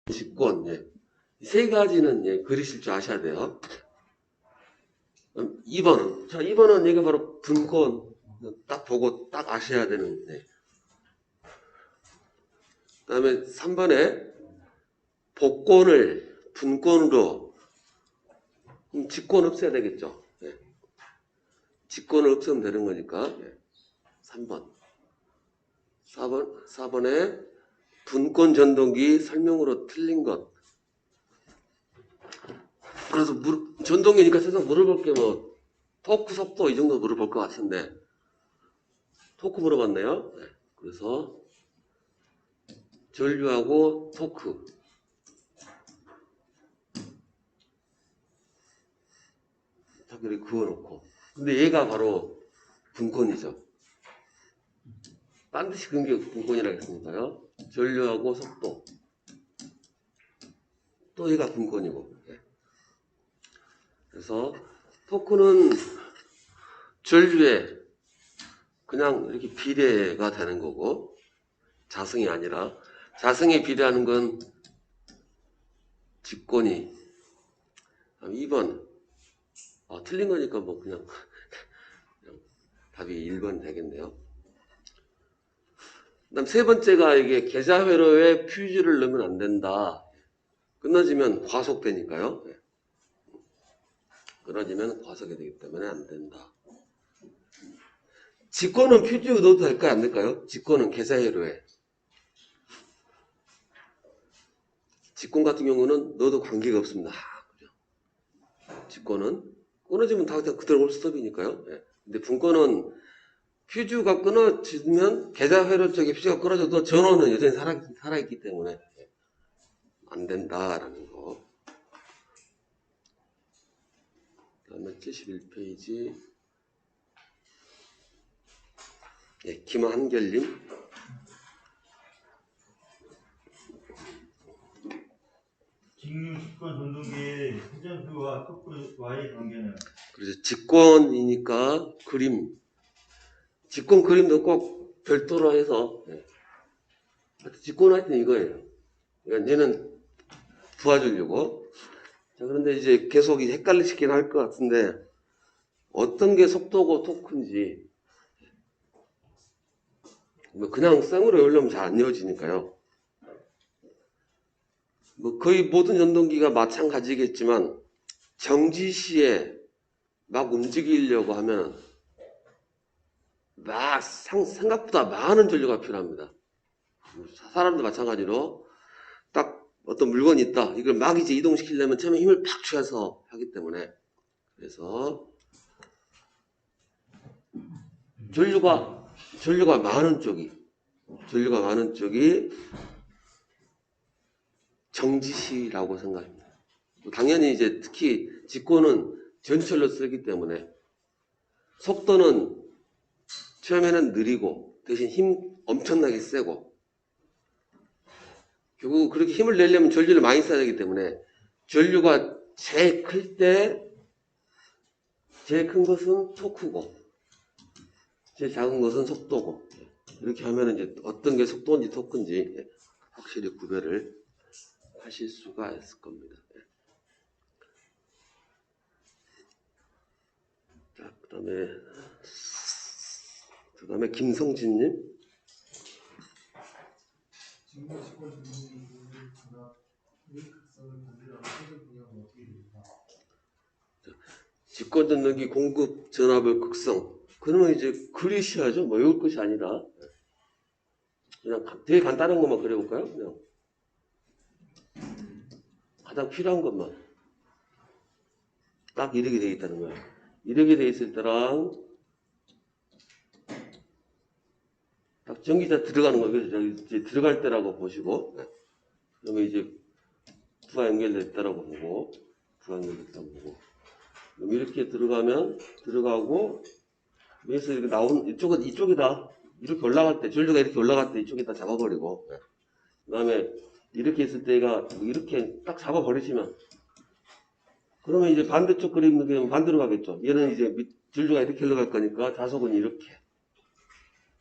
직권, 예. 이 세 가지는 예, 그리실 줄 아셔야 돼요. 2번. 자, 2번은 이게 바로 분권. 딱 보고 딱 아셔야 되는. 예. 그 다음에 3번에 복권을 분권으로 직권 없애야 되겠죠. 예. 직권을 없애면 되는 거니까. 예. 3번. 4번에 분권 전동기 설명으로 틀린 것. 그래서 전동기니까 세상 물어볼 게 뭐 토크 속도 이 정도 물어볼 것 같은데 토크 물어봤네요. 네. 그래서 전류하고 토크 자기를 그어놓고 근데 얘가 바로 분권이죠. 반드시 그런 게 분권이라고 했으니까요. 전류하고 속도 또 얘가 분권이고 네. 그래서 토크는 전류에 그냥 이렇게 비례가 되는 거고 자성이 아니라 자성에 비례하는 건 직권이 2번 틀린 거니까 뭐 그냥 답이 1번 되겠네요. 그 다음 세 번째가 이게 계좌회로에 퓨즈를 넣으면 안 된다. 끊어지면 과속되니까요. 끊어지면 과속이 되기 때문에 안 된다. 직권은 퓨즈 넣어도 될까요? 안 될까요? 직권은 계좌회로에. 직권 같은 경우는 넣어도 관계가 없습니다. 직권은 끊어지면 다 그대로 올스톱이니까요. 근데 분권은 퓨즈가 끊어지면 계좌회로 쪽에 퓨즈가 끊어져도 전원은 여전히 살아있기 때문에 안 된다라는 거. 그 다음에 71페이지 김한결님 직류 직권 전동기의 회전표와 토크와의 관계는? 그래서 직권이니까 그림 직권 그림도 꼭 별도로 해서 직권 하여튼 이거예요. 그러니까 얘는 도와주려고. 자, 그런데 이제 계속 헷갈리시긴 할 것 같은데 어떤 게 속도고 토크인지 뭐 그냥 쌩으로 열려면 잘 안 이어지니까요. 뭐 거의 모든 전동기가 마찬가지겠지만 정지 시에 막 움직이려고 하면 막 생각보다 많은 전류가 필요합니다. 사람도 마찬가지로 딱 어떤 물건이 있다. 이걸 막 이제 이동시키려면 처음에 힘을 팍 줘서 하기 때문에 그래서 전류가 많은 쪽이 정지시라고 생각합니다. 당연히 이제 특히 직권은 전철로 쓰기 때문에 속도는 처음에는 느리고 대신 힘 엄청나게 세고 결국 그렇게 힘을 내려면 전류를 많이 써야 되기 때문에 전류가 제일 클 때 제일 큰 것은 토크고 제일 작은 것은 속도고 이렇게 하면 이제 어떤 게 속도인지 토크인지 확실히 구별을 하실 수가 있을 겁니다. 자, 그 다음에 김성진님. 직권 전동기 공급 전압의 극성. 그러면 이제 그리셔야죠. 뭐 외울 것이 아니라. 그냥 되게 간단한 것만 그려볼까요? 그냥. 가장 필요한 것만. 딱 이렇게 되어 있다는 거예요. 이렇게 되어 있을 때랑 딱 전기차 들어가는 거예요. 그래서 이제 들어갈 때라고 보시고 그러면 이제 부하 연결됐다라고 보고 부하 연결됐다고 보고 그럼 이렇게 들어가고 여기서 이렇게 나온 이쪽이다. 이렇게 올라갈 때 전류가 이렇게 올라갈 때 이쪽에다 잡아버리고 그 다음에 이렇게 있을 때가 이렇게 딱 잡아버리시면 그러면 이제 반대쪽 그림은 그냥 반대로 가겠죠. 얘는 이제 전류가 이렇게 흘러갈 거니까 자석은 이렇게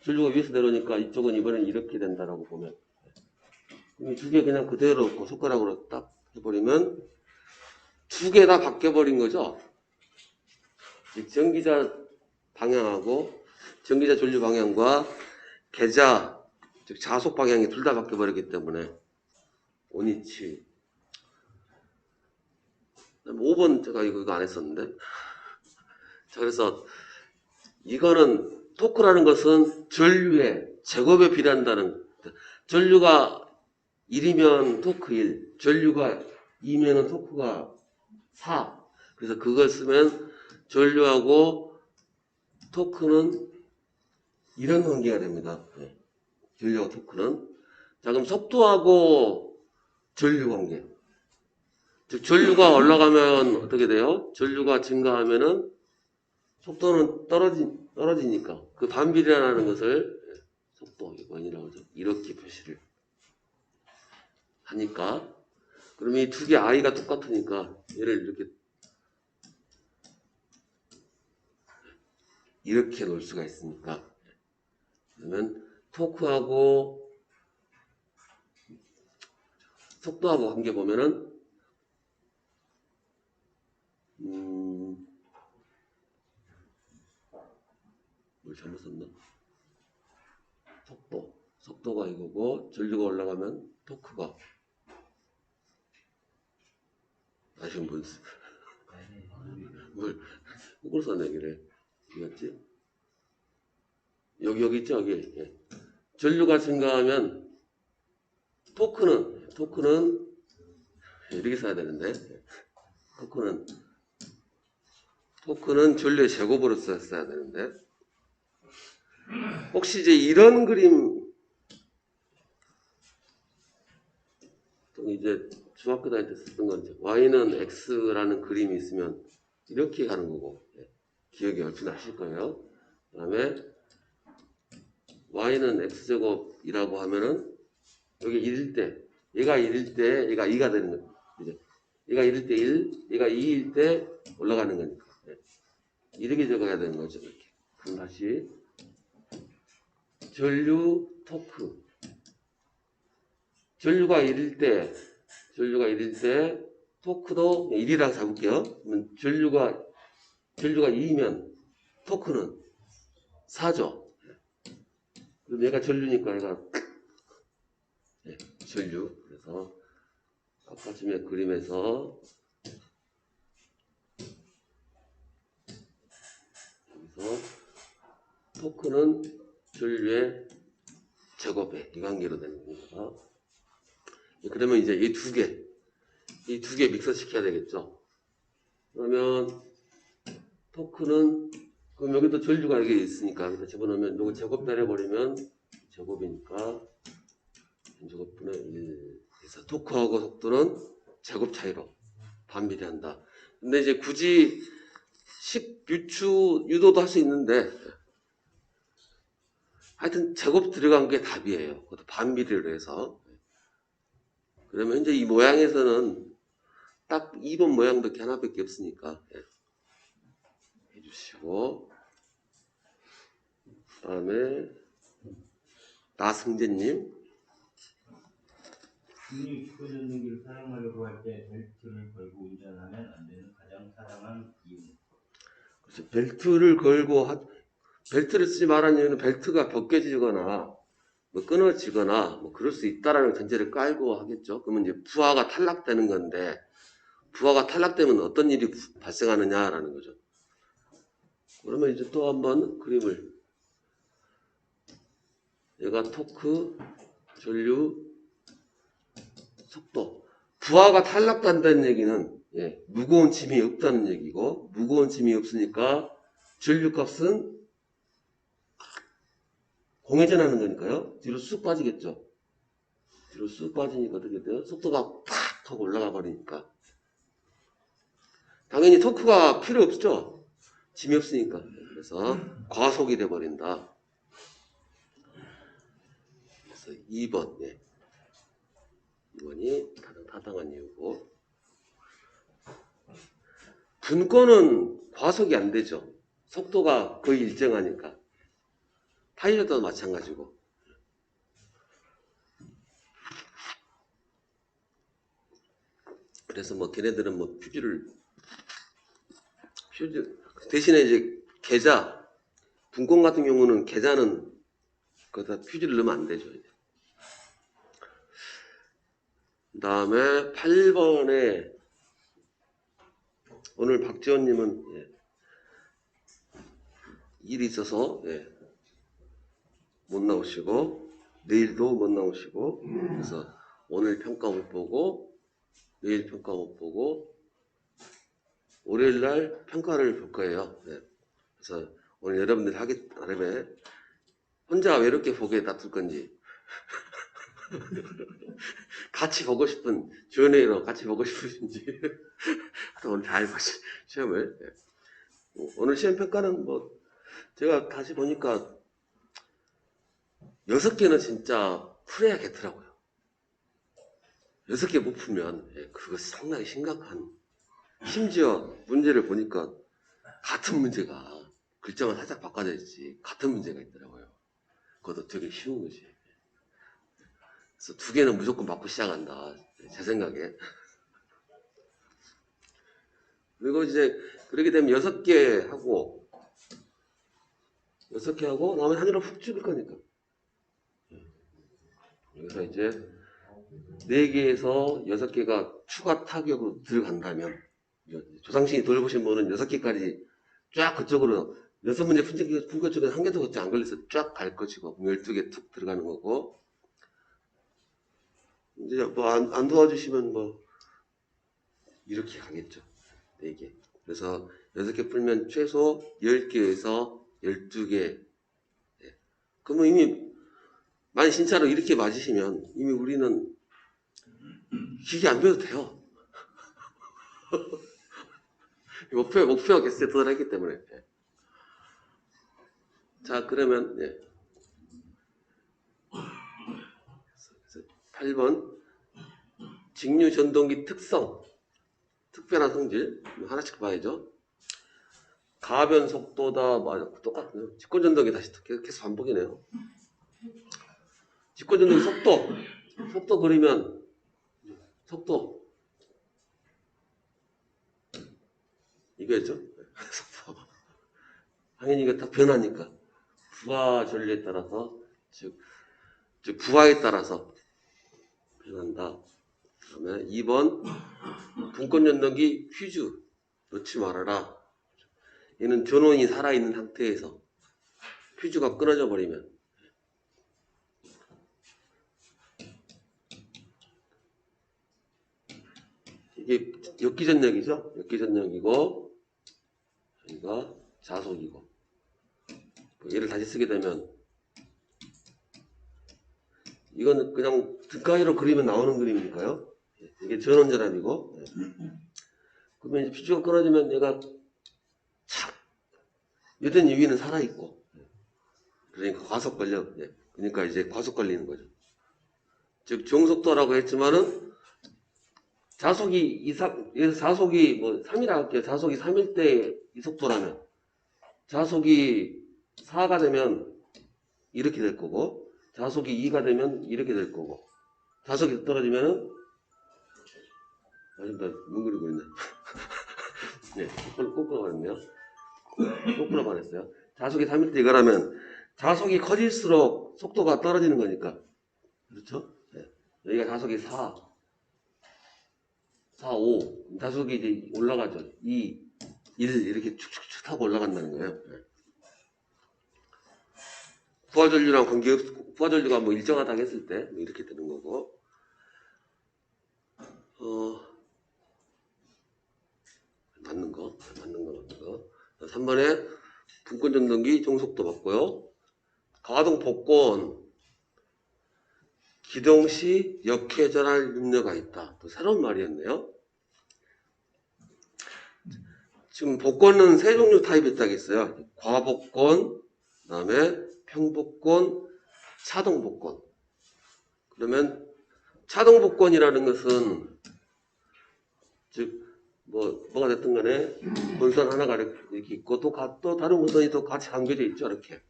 전류가 위에서 내려오니까 이쪽은 이번엔 이렇게 된다라고 보면 이 두 개 그냥 그대로 손가락으로 딱 해버리면 두 개 다 바뀌어버린 거죠. 즉 전기자 방향하고 전기자 전류 방향과 계자 즉 자속 방향이 둘 다 바뀌어버렸기 때문에 원위치. 5번 제가 이거 안 했었는데. 자, 그래서 이거는 토크라는 것은 전류의 제곱에 비례한다는, 전류가 1이면 토크 1, 전류가 2면은 토크가 4. 그래서 그걸 쓰면 전류하고 토크는 이런 관계가 됩니다. 네. 전류하고 토크는. 자, 그럼 속도하고 전류 관계. 즉, 전류가 올라가면 어떻게 돼요? 전류가 증가하면은 속도는 떨어지니까 그 반비례라는 것을 속도 원이라고 하죠. 이렇게 표시를 하니까 그럼 이 두 개 i가 똑같으니까 얘를 이렇게 놓을 수가 있으니까 그러면 토크하고 속도하고 관계 보면은 뭘 잘못 썼나? 속도가 이거고 전류가 올라가면 토크가 다시 뭘 이걸 썼네 그래 이겼지? 여기 있죠 여기. 예. 전류가 증가하면 토크는 이렇게 써야 되는데 토크는 전류의 제곱으로 써야 되는데 혹시 이제 이런 그림 이제 중학교 다닐 때 썼던 건지 y는 x라는 그림이 있으면 이렇게 가는 거고 기억이 얼추 나실 거예요. 그 다음에 y는 x제곱이라고 하면은 여기 1일 때 얘가 1일 때 얘가 2가 되는 거죠. 이제 얘가 1일 때 1, 얘가 2일 때 올라가는 거니까 이렇게 적어야 되는 거죠. 이렇게. 그럼 다시 전류 토크 전류가 1일 때 토크도 1이라고 잡을게요. 그러면 전류가 2면 토크는 4죠. 그럼 얘가 전류니까 얘가 전류. 그래서 아까 전에 그림에서 여기서 토크는 전류의 제곱에 이 관계로 되는 겁니다. 그러면 이제 이 두 개 믹서 시켜야 되겠죠. 그러면 토크는 그럼 여기도 전류가 여기 있으니까 여기다 집어넣으면 요거 제곱 내려버리면 제곱이니까 제곱분의 1 그래서 토크하고 속도는 제곱 차이로 반비례한다. 근데 이제 굳이 유도도 할 수 있는데 하여튼 제곱 들어간 게 답이에요. 그것도 반비례로 해서. 그러면 이제 이 모양에서는 딱 2번 모양밖에 하나밖에 없으니까 해주시고 그 다음에 나승재님 중립 축구전동기를 사용하려고 할 때 벨트를 걸고 운전하면 안 되는 가장 타당한 이유. 그렇죠. 벨트를 쓰지 말라는 이유는 벨트가 벗겨지거나 뭐 끊어지거나 뭐 그럴 수 있다라는 전제를 깔고 하겠죠. 그러면 이제 부하가 탈락되는 건데 부하가 탈락되면 어떤 일이 발생하느냐라는 거죠. 그러면 이제 또 한번 그림을 얘가 토크, 전류, 속도 부하가 탈락된다는 얘기는 무거운 짐이 없다는 얘기고 무거운 짐이 없으니까 전류값은 공회전하는 거니까요. 뒤로 쑥 빠지겠죠. 뒤로 쑥 빠지니까 어떻게 돼요? 속도가 팍 하고 올라가 버리니까 당연히 토크가 필요 없죠. 짐이 없으니까. 그래서 과속이 돼 버린다. 그래서 2번 2번이 가장 타당한 이유고 분권은 과속이 안 되죠. 속도가 거의 일정하니까. 타이어도 마찬가지고. 그래서 뭐 걔네들은 뭐 퓨즈 대신에 이제 계좌 분권 같은 경우는 계좌는 거기다 퓨즈를 넣으면 안 되죠. 그 다음에 8번에 오늘 박지원님은 일이 있어서 못 나오시고 내일도 못 나오시고 그래서 오늘 평가 못 보고 내일 평가 못 보고 월요일날 평가를 볼 거예요. 그래서 오늘 여러분들 하기 나름에 혼자 외롭게 보게 놔둘 건지 같이 보고 싶은 주연이랑 같이 보고 싶으신지 오늘 잘 보시 시험을 오늘 시험 평가는 뭐 제가 다시 보니까 6개는 진짜 풀어야겠더라고요. 6개 못 풀면 그거 상당히 심각한 심지어 문제를 보니까 같은 문제가 글자만 살짝 바꿔져 있지 같은 문제가 있더라고요. 그것도 되게 쉬운 거지. 그래서 2개는 무조건 맞고 시작한다. 제 생각에. 그리고 이제 그렇게 되면 6개 하고 나머지 한 일로 훅 찍을 거니까. 여기서 이제 4개에서 6개가 추가 타격으로 들어간다면 조상신이 돌보신 분은 6개까지 쫙 그쪽으로 6문제 푼 것 중에 1개도 그렇지 안 걸려서 쫙 갈 것이고 12개 툭 들어가는 거고 이제 뭐 안 도와주시면 뭐 이렇게 가겠죠. 4개. 그래서 6개 풀면 최소 10개에서 12개. 그러면 이미 만약 진짜로 이렇게 맞으시면 이미 우리는 기계 안 배워도 돼요. 목표가 개수에 도달했기 때문에. 자, 그러면 8번 직류 전동기 특성 특별한 성질 하나씩 봐야죠. 가변 속도다 맞아 똑같네요. 직권 전동기 다시 계속 반복이네요. 직권 전동기 속도 그리면 속도 이거였죠. 속도 당연히 이거 다 변하니까 부하 전류에 따라서 즉 부하에 따라서 변한다. 그다음에 2번 분권 전동기 퓨즈 넣지 말아라. 얘는 전원이 살아있는 상태에서 퓨즈가 끊어져 버리면 이게 역기전력이죠. 역기전력이고 여기가 자속이고 얘를 다시 쓰게 되면 이건 그냥 등가위로 그리면 나오는 그림이니까요. 이게 전원전압이고 그러면 이제 퓨즈가 끊어지면 얘가 착 여전 위는 살아있고 그러니까 과속 걸려. 그러니까 이제 과속 걸리는 거죠. 즉 정속도라고 했지만은 자속이 자속이 뭐 3이라 할게요. 자속이 3일 때 이 속도라면 자속이 4가 되면 이렇게 될 거고 자속이 2가 되면 이렇게 될 거고 자속이 떨어지면은 나 뭉그리고 있네. 네, 거꾸로 가네요. 거꾸로 가냈어요. 자속이 3일 때 이거라면 자속이 커질수록 속도가 떨어지는 거니까 그렇죠? 네. 여기가 자속이 4, 5 자속이 이제 올라가죠. 2, 1 이렇게 축축축 타고 올라간다는 거예요. 네. 부하전류랑 관계없 부하전류가 뭐 일정하다고 했을 때 뭐 이렇게 되는 거고 맞는 거 3번에 분권 전동기 정속도 맞고요. 가동 복권 기동 시 역회전할 염려가 있다. 또 새로운 말이었네요. 지금 복권은 3종류 타입이 있다고 했어요. 과복권, 그 다음에 평복권, 차동복권. 그러면 차동복권이라는 것은 즉 뭐가 됐든 간에 본선 하나가 이렇게 있고 또 다른 본선이 또 같이 감겨져 있죠. 이렇게.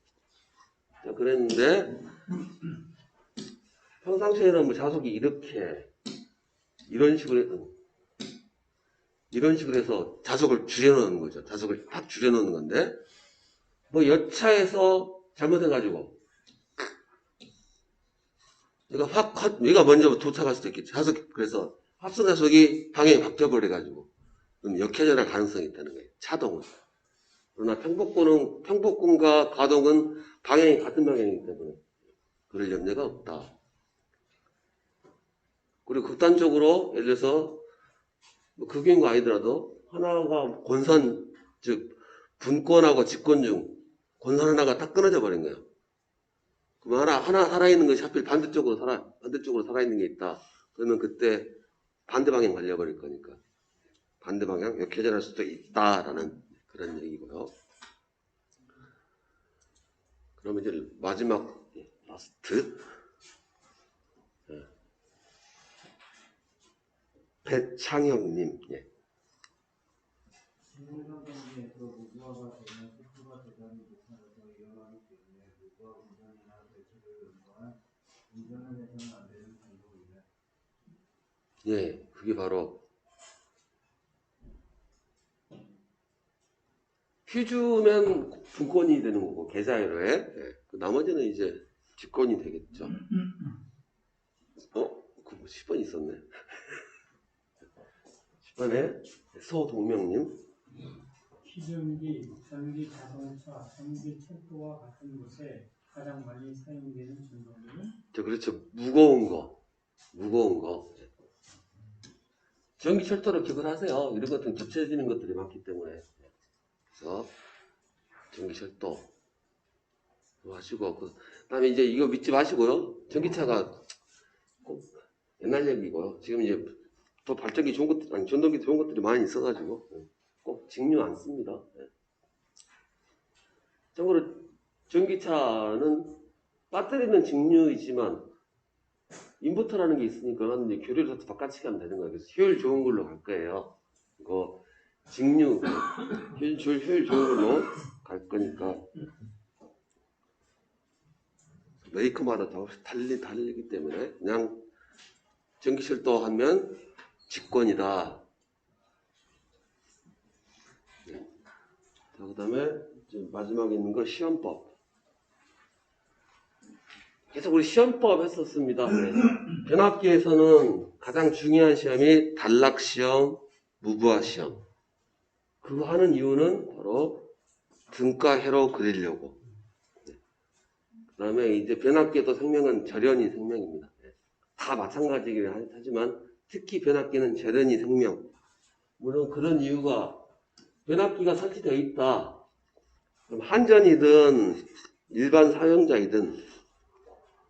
자, 그랬는데 평상시에는 뭐 자속이 이렇게 이런 식으로 이런 식으로 해서 자석을 줄여놓는 거죠. 자석을 팍 줄여놓는 건데, 뭐 여차에서 잘못해가지고 얘가 먼저 도착할 수도 있겠죠. 그래서 합성 자석이 방향이 바뀌어버려가지고 그럼 역회전할 가능성이 있다는 거예요. 차동은. 그러나 평복근과 가동은 방향이 같은 방향이기 때문에 그럴 염려가 없다. 그리고 극단적으로 예를 들어서 뭐 극유인 거 아니더라도 하나가 권선, 즉 분권하고 직권 중 권선 하나가 딱 끊어져 버린 거예요. 그럼 하나 살아있는 것이 하필 반대쪽으로 살아있는 게 있다. 그러면 그때 반대 방향 갈려버릴 거니까 반대 방향 역회전할 수도 있다라는 그런 얘기고요. 그러면 이제 마지막 라스트 배창형님. 예. 인물상 경기에서 무부하가 되면 속도가 대단히 높아져서 위험하기 때문에 무부하 운전이나 대체를 운동한 운전을 해서는 안 되는 방법이다. 예, 그게 바로 휴주면 분권이 되는 거고 계좌이로에 예. 나머지는 이제 직권이 되겠죠. 그 10번 있었네. 10번에 서동명님. 기존기, 전기 자동차, 전기 철도와 같은 곳에 가장 많이 사용되는 전동기는 그렇죠. 무거운 거. 전기 철도로 기억을 하세요. 이런 것들은 겹쳐지는 것들이 많기 때문에. 그래서 전기 철도 하시고 그다음에 이제 이거 믿지 마시고요. 전기차가 꼭 옛날 얘기고요. 지금 이제 더 발전기 좋은 것들, 아니 전동기 좋은 것들이 많이 있어가지고 꼭 직류 안 씁니다. 참고로 전기차는 배터리는 직류이지만 인버터라는 게 있으니까 이제 교류를 해서 바꿔치기 하면 되는 거예요. 그래서 효율 좋은 걸로 갈 거예요. 이거 직류 효율 좋은 걸로 갈 거니까 메이커마다 다르기 때문에 그냥 전기철도 하면 직권이다. 그 다음에 마지막에 있는 거 시험법. 계속 우리 시험법 했었습니다. 변압기에서는 가장 중요한 시험이 단락시험, 무부하시험. 그거 하는 이유는 바로 등가 회로 그리려고. 그 다음에 이제 변압기에도 생명은 절연이 생명입니다. 다 마찬가지긴 하지만 특히 변압기는 절연이 생명. 물론 그런 이유가 변압기가 설치되어 있다. 그럼 한전이든 일반 사용자이든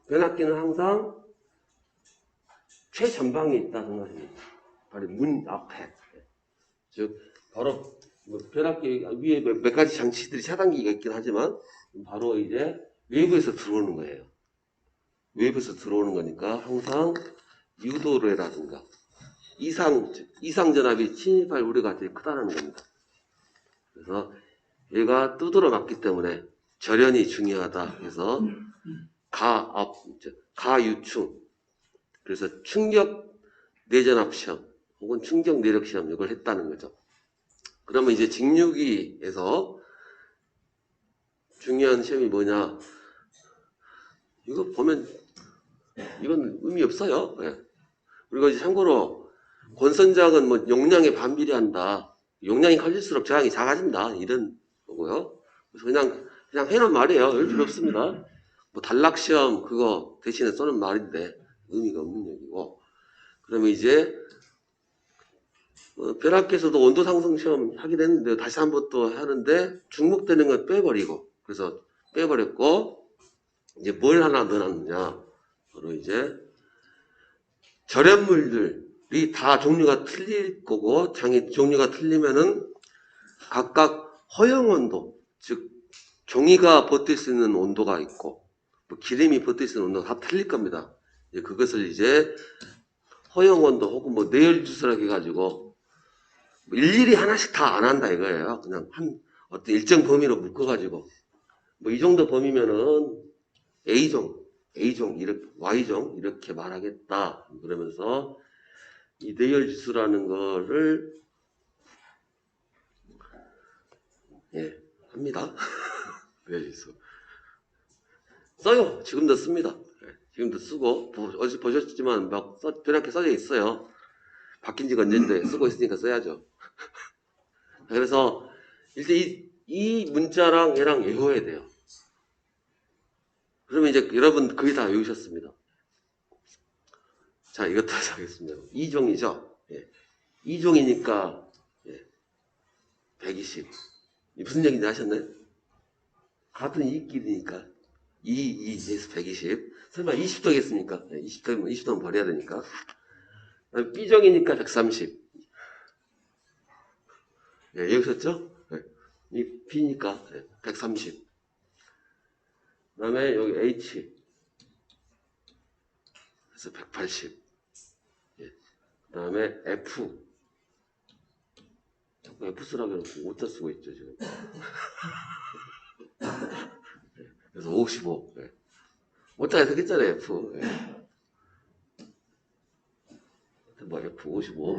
변압기는 항상 최전방에 있다 생각합니다. 바로 문 앞에. 즉 바로 변압기 위에 몇 가지 장치들이 차단기가 있긴 하지만 바로 이제 외부에서 들어오는 거예요. 외부에서 들어오는 거니까 항상 유도래라든가 이상 전압이 침입할 우려가 되게 크다는 겁니다. 그래서 얘가 두드러 맞기 때문에 절연이 중요하다 해서 가유충, 그래서 충격 내전압 시험 혹은 충격 내력 시험 이걸 했다는 거죠. 그러면 이제 직류기에서 중요한 시험이 뭐냐? 이거 보면 이건 의미 없어요. 네. 그리고 이제 참고로 권선작은 뭐 용량에 반비례한다. 용량이 커질수록 저항이 작아진다. 이런 거고요. 그래서 그냥 해놓은 말이에요. 별 필요 없습니다. 뭐 단락시험 그거 대신에 쏘는 말인데 의미가 없는 얘기고. 그러면 이제 변압기에서도 온도 상승 시험 하긴 했는데 다시 한번 또 하는데 중복되는 건 빼버리고, 그래서 빼버렸고 이제 뭘 하나 넣어놨느냐, 바로 이제 절연물들이 다 종류가 틀릴 거고, 종류가 틀리면은 각각 허용 온도, 즉 종이가 버틸 수 있는 온도가 있고 뭐 기름이 버틸 수 있는 온도가 다 틀릴 겁니다. 이제 그것을 이제 허용 온도 혹은 뭐 내열 주스라고 해가지고 일일이 하나씩 다 안 한다 이거예요. 그냥 어떤 일정 범위로 묶어가지고 뭐 이 정도 범위면은 A종, 이렇게 Y종 이렇게 말하겠다. 그러면서 이 내열 지수라는 거를 예, 합니다. 외야지수. 써요. 지금도 씁니다. 예, 지금도 쓰고, 어제 보셨지만 막 변하게 써져 있어요. 바뀐 지가 언젠데 쓰고 있으니까 써야죠. 그래서 일단 이 문자랑 얘랑 외워야 돼요. 그러면 이제 여러분 거의 다 외우셨습니다. 자, 이것도 하겠습니다. 2종이죠. 예. 2종이니까 120. 무슨 얘기인지 아셨나요? 같은 이끼리니까 2에서 120. 설마 20도겠습니까? 20도면 20도는 버려야 되니까. B종이니까 130. 예, 외우셨죠? 예. 이 B니까 130. 그 다음에 여기 H. 그래서 180. 예. 그 다음에 F. 자꾸 F 쓰라고 해놓고 못다 쓰고 있죠, 지금. 그래서 55. 예. 못다 해석했잖아요, F. 예. 뭐 F 55.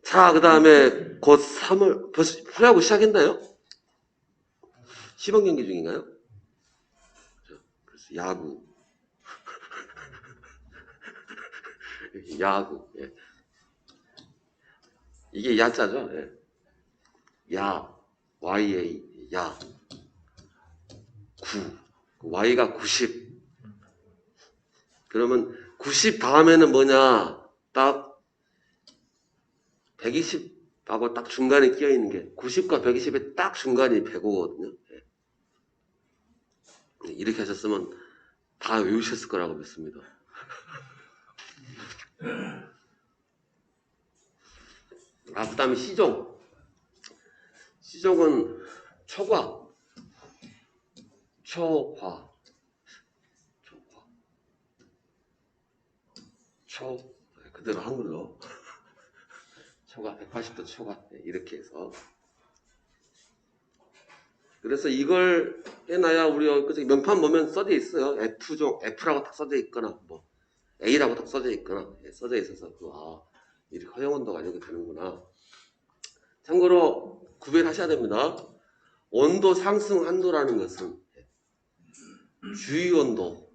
자, 그 다음에 곧 3월, 벌써 프로야구 시작했나요? 시범 경기 중인가요? 그래서 야구. 야구. 예. 이게 야자죠? 예. 야. YA. 야. 9. Y가 90. 그러면 90 다음에는 뭐냐? 딱 120하고 딱 중간에 끼어 있는 게 90과 120의 딱 중간이 105거든요. 예. 이렇게 하셨으면 다 외우셨을 거라고 믿습니다. 아, 그 다음에 시종. 시종은 초과. 초과. 그대로 한글로. 초과, 180도 초과. 이렇게 해서. 그래서 이걸 해놔야 우리 명판 보면 써져 있어요. F종, F라고 딱 써져 있거나, 뭐, A라고 딱 써져 있거나, 써져 있어서, 이렇게 허용온도가 이렇게 되는구나. 참고로 구별하셔야 됩니다. 온도 상승 한도라는 것은 주위온도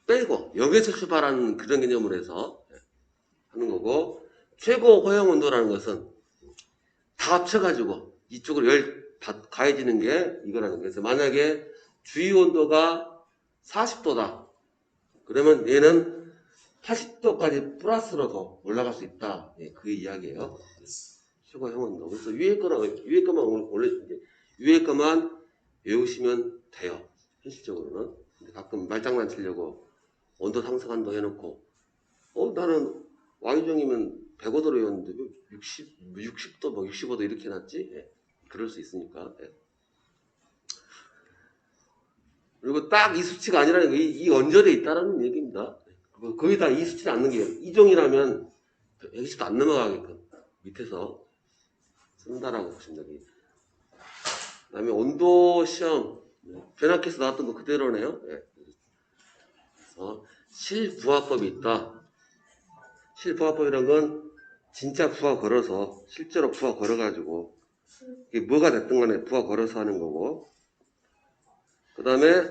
빼고 여기에서 출발하는 그런 개념으로 해서 하는 거고, 최고 허용온도라는 것은 다 합쳐가지고 이쪽으로 열 가해지는 게 이거라는 거예요. 그래서 만약에 주위온도가 40도다. 그러면 얘는 80도까지 플러스로 더 올라갈 수 있다. 그 이야기예요. 최고 형온도. 그래서 위에 것만 원래 위에 것만 외우시면 돼요. 현실적으로는. 근데 가끔 말장난 치려고 온도 상승한도 해놓고, 나는 Y종이면 105도로 외웠는데 60도, 뭐 65도 이렇게 해놨지? 예. 그럴 수 있으니까. 예. 그리고 딱 이 수치가 아니라는 거, 이 언저리에 있다라는 얘기입니다. 거의 다 이 수치를 안 넘겨요. 이종이라면 120도 안 넘어가게끔 밑에서 쓴다라고 보시면 됩니다. 그 다음에 온도 시험, 변압기에서 나왔던 거 그대로네요. 예. 그래서 실부하법이 있다. 실부하법이란 건 진짜 부하 걸어서, 실제로 부하 걸어가지고, 이게 뭐가 됐든 간에 부하 걸어서 하는 거고, 그 다음에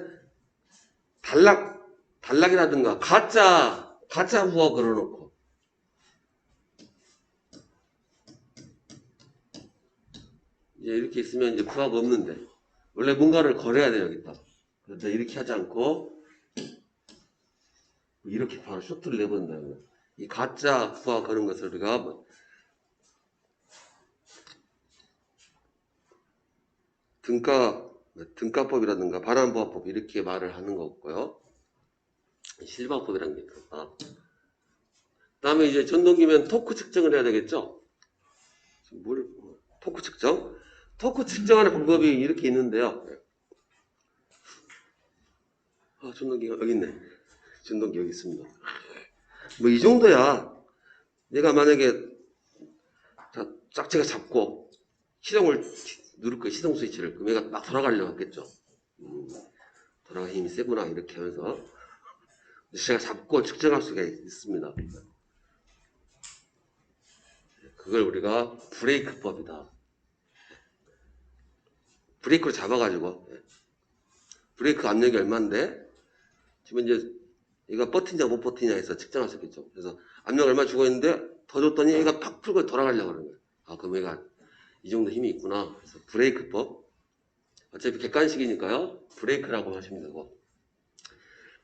단락이라든가 가짜 부하 걸어놓고, 이제 이렇게 있으면 이제 부하가 없는데, 원래 뭔가를 걸어야 돼요, 여기다. 그런데 이렇게 하지 않고, 이렇게 바로 쇼트를 내본다면, 이 가짜 부하 거는 것을 우리가 등가법이라든가 반환부하법 이렇게 말을 하는 거고요. 실바법이라는 게 있다. 그 다음에 이제 전동기면 토크 측정을 해야 되겠죠? 토크 측정? 토크 측정하는 방법이 이렇게 있는데요. 전동기가 여기 있네. 전동기 여기 있습니다. 뭐 이 정도야. 내가 만약에 짝지가 잡고 시동을 누를 거예요. 시동 스위치를. 그럼 얘가 막 돌아가려고 하겠죠. 돌아가 힘이 세구나 이렇게 하면서 제가 잡고 측정할 수가 있습니다. 그걸 우리가 브레이크법이다. 브레이크로 잡아가지고 브레이크 압력이 얼마인데 지금 이제 얘가 버티냐 못 버티냐 해서 측정할 수 있겠죠. 그래서 압력 얼마 주고 있는데 더 줬더니 얘가 팍 풀고 돌아가려고 그러는 거예요. 아, 그럼 얘가 이 정도 힘이 있구나. 그래서 브레이크법. 어차피 객관식이니까요. 브레이크라고 하시면 되고.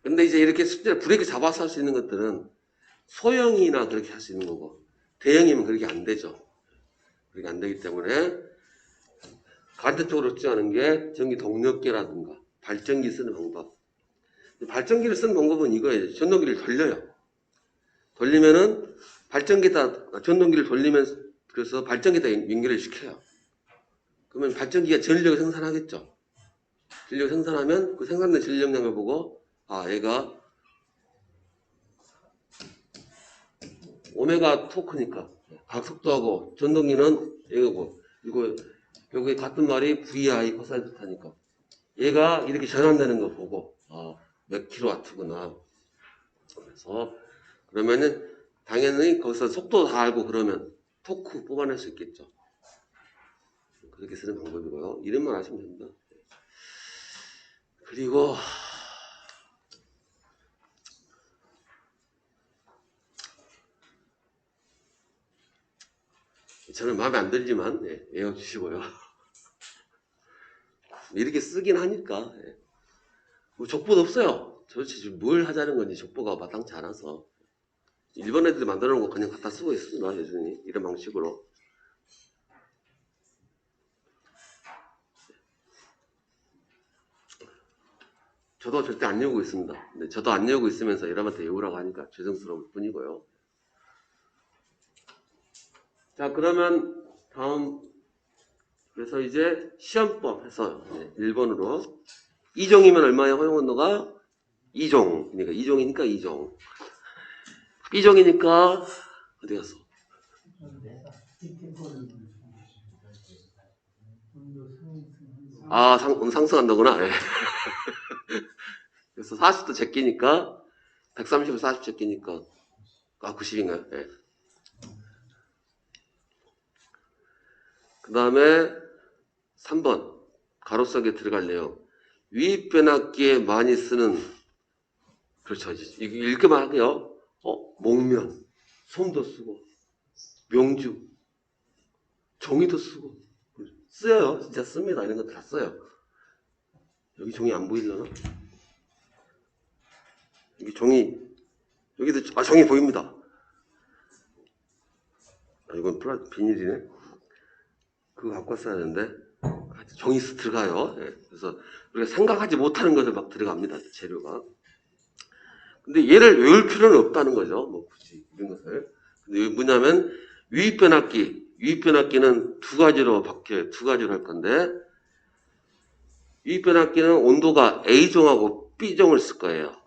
근데 이제 이렇게 실제로 브레이크 잡아서 할 수 있는 것들은 소형이나 그렇게 할 수 있는 거고, 대형이면 그렇게 안 되죠. 그렇게 안 되기 때문에 간접적으로 측정하는 게 전기 동력계라든가 발전기 쓰는 방법. 발전기를 쓰는 방법은 이거예요. 전동기를 돌려요. 돌리면은 발전기에다 전동기를 돌리면 그래서 발전기에다 연결을 시켜요. 그러면 발전기가 전력을 생산하겠죠. 전력을 생산하면 그 생산된 전력량을 보고 아, 얘가 오메가 토크니까 각속도하고 전동기는 이거고, 그리고 여기 같은 말이 VI 코사인 타니까 얘가 이렇게 전환되는 거 보고 몇 킬로와트구나. 그래서 그러면은 당연히 거기서 속도 다 알고 그러면 토크 뽑아낼 수 있겠죠. 그렇게 쓰는 방법이고요. 이름만 아시면 됩니다. 그리고 저는 마음에 안 들지만 외워주시고요. 이렇게 쓰긴 하니까 뭐 족보도 없어요. 도대체 뭘 하자는 건지 족보가 마땅치 않아서 일본 애들이 만들어 놓은 거 그냥 갖다 쓰고 있습니다. 여전히 이런 방식으로. 저도 절대 안 외우고 있습니다. 근데 저도 안 외우고 있으면서 여러분한테 외우라고 하니까 죄송스러울 뿐이고요. 자, 그러면 다음, 그래서 이제 시험법 해서 1번으로 2종이면 얼마야? 허용온도가 2종. 그러니까 2종이니까 2종. B종이니까 어디 갔어? 아, 상승한다구나. 예. 그래서 40도 제끼니까 130을 40 제끼니까 90인가요? 예. 그 다음에 3번 가로속에 들어갈래요. 유입 변압기에 많이 쓰는, 그렇죠. 이거 읽기만 할게요. 목면, 솜도 쓰고, 명주, 종이도 쓰고, 써요. 진짜 씁니다. 이런 거 다 써요. 여기 종이 안 보이려나? 여기 종이, 여기도, 종이 보입니다. 이건 비닐이네. 그거 갖고 왔어야 되는데, 종이 들어가요. 그래서 우리가 생각하지 못하는 것을 막 들어갑니다. 재료가. 근데 얘를 외울 필요는 없다는 거죠. 뭐 굳이 이런 것을. 근데 뭐냐면 유입 변압기는 두 가지로 바뀌어요. 두 가지로 할 건데 유입 변압기는 온도가 A종하고 B종을 쓸 거예요.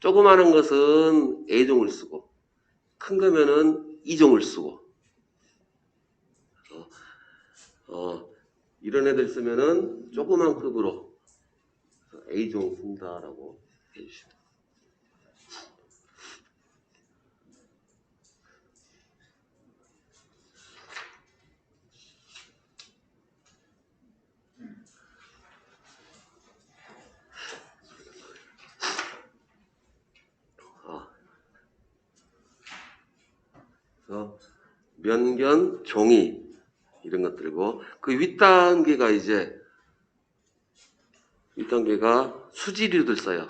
조그마한 것은 A종을 쓰고 큰 거면은 E종을 쓰고 이런 애들 쓰면은 조그만 급으로 A종 쓴다라고 해주시면. 그래서 면견, 종이 이런 것들이고 그 윗단계가 이제 윗단계가 수지류들 써요.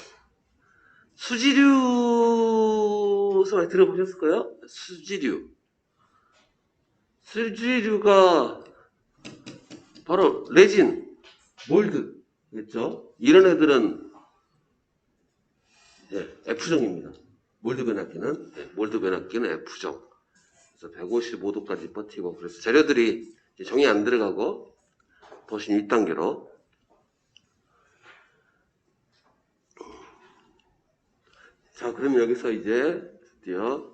수지류 많이 들어보셨을 거예요? 수지류가 바로 레진, 몰드겠죠? 이런 애들은 F종입니다. 몰드 변압기는 F종. 그래서 155도까지 버티고 그래서 재료들이 정이 안 들어가고 도심 1단계로. 자, 그럼 여기서 이제 드디어